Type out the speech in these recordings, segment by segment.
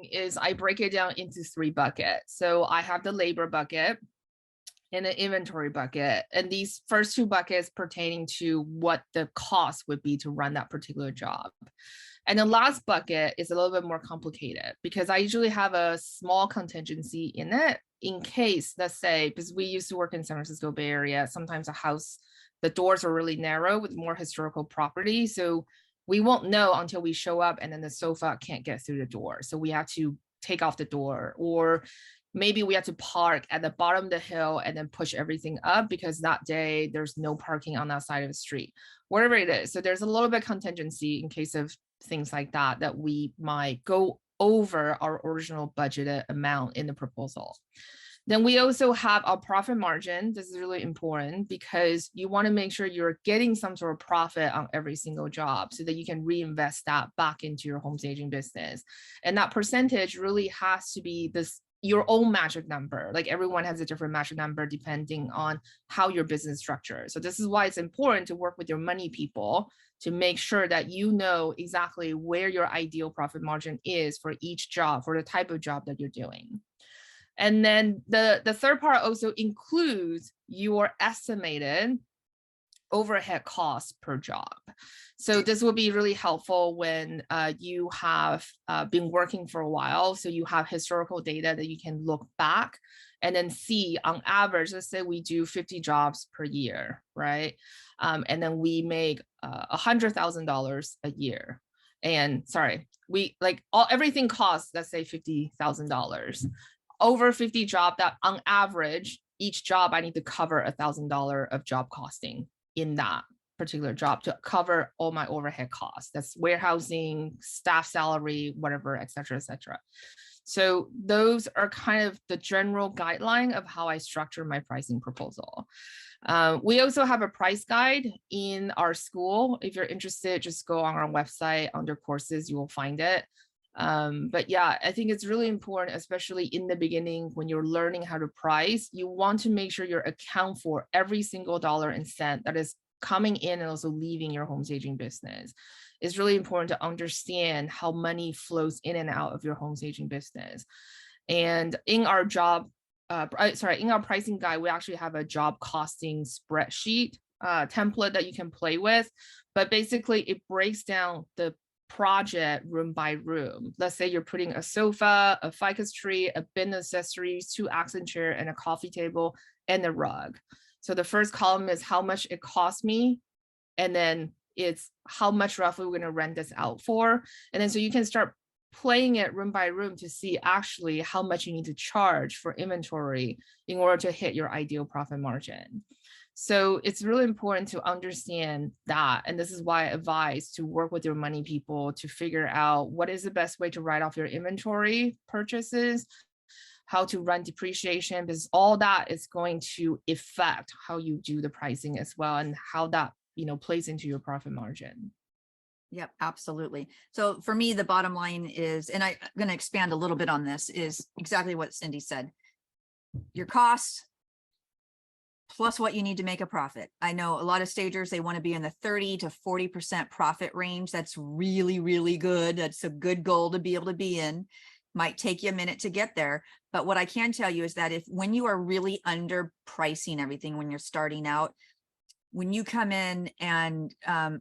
pricing is I break it down into 3 buckets. So I have the labor bucket and the inventory bucket. And these first 2 buckets pertaining to what the cost would be to run that particular job. And the last bucket is a little bit more complicated because I usually have a small contingency in it in case, let's say, because we used to work in San Francisco Bay Area, sometimes a house, the doors are really narrow with more historical property. So we won't know until we show up and then the sofa can't get through the door. So we have to take off the door, or maybe we have to park at the bottom of the hill and then push everything up because that day there's no parking on that side of the street, whatever it is. So there's a little bit of contingency in case of things like that, that we might go over our original budgeted amount in the proposal. Then we also have our profit margin. This is really important because you want to make sure you're getting some sort of profit on every single job so that you can reinvest that back into your home staging business. And that percentage really has to be your own magic number. Like everyone has a different magic number depending on how your business structure. So this is why it's important to work with your money people to make sure that you know exactly where your ideal profit margin is for each job, for the type of job that you're doing. And then the third part also includes your estimated overhead costs per job. So this will be really helpful when you have been working for a while. So you have historical data that you can look back and then see on average, let's say we do 50 jobs per year, right? And then we make $100,000 a year. And sorry, we like everything costs, let's say $50,000. Over 50 jobs, that on average, each job I need to cover $1,000 of job costing in that particular job to cover all my overhead costs. That's warehousing, staff salary, whatever, et cetera, et cetera. So those are kind of the general guideline of how I structure my pricing proposal. We also have a price guide in our school. If you're interested, just go on our website under courses, you will find it. But yeah, I think it's really important, especially in the beginning when you're learning how to price, you want to make sure you account for every single dollar and cent that is coming in and also leaving your home staging business. It's really important to understand how money flows in and out of your home staging business. And in our in our pricing guide, we actually have a job costing spreadsheet template that you can play with. But basically, it breaks down the project room by room. Let's say you're putting a sofa, a ficus tree, a bin accessories, 2 accent chair, and a coffee table, and a rug. So the first column is how much it cost me, and then it's how much roughly we're going to rent this out for. And then so you can start playing it room by room to see actually how much you need to charge for inventory in order to hit your ideal profit margin. So it's really important to understand that. And this is why I advise to work with your money people to figure out what is the best way to write off your inventory purchases, how to run depreciation, because all that is going to affect how you do the pricing as well and how that, plays into your profit margin. Yep, absolutely. So for me, the bottom line is, and I'm going to expand a little bit on this, is exactly what Cindy said. Your costs plus what you need to make a profit. I know a lot of stagers, they want to be in the 30 to 40% profit range. That's really, really good. That's a good goal to be able to be in. Might take you a minute to get there. But what I can tell you is that when you are really underpricing everything, when you're starting out, when you come in and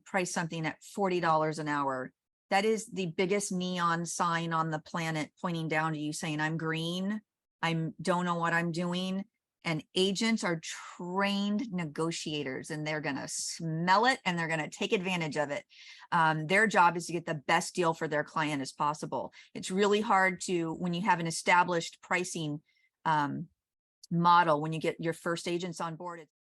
price something at $40 an hour, that is the biggest neon sign on the planet pointing down to you saying, I'm green, I don't know what I'm doing. And agents are trained negotiators, and they're going to smell it and they're going to take advantage of it. Their job is to get the best deal for their client as possible. It's really hard when you have an established pricing model, when you get your first agents on board.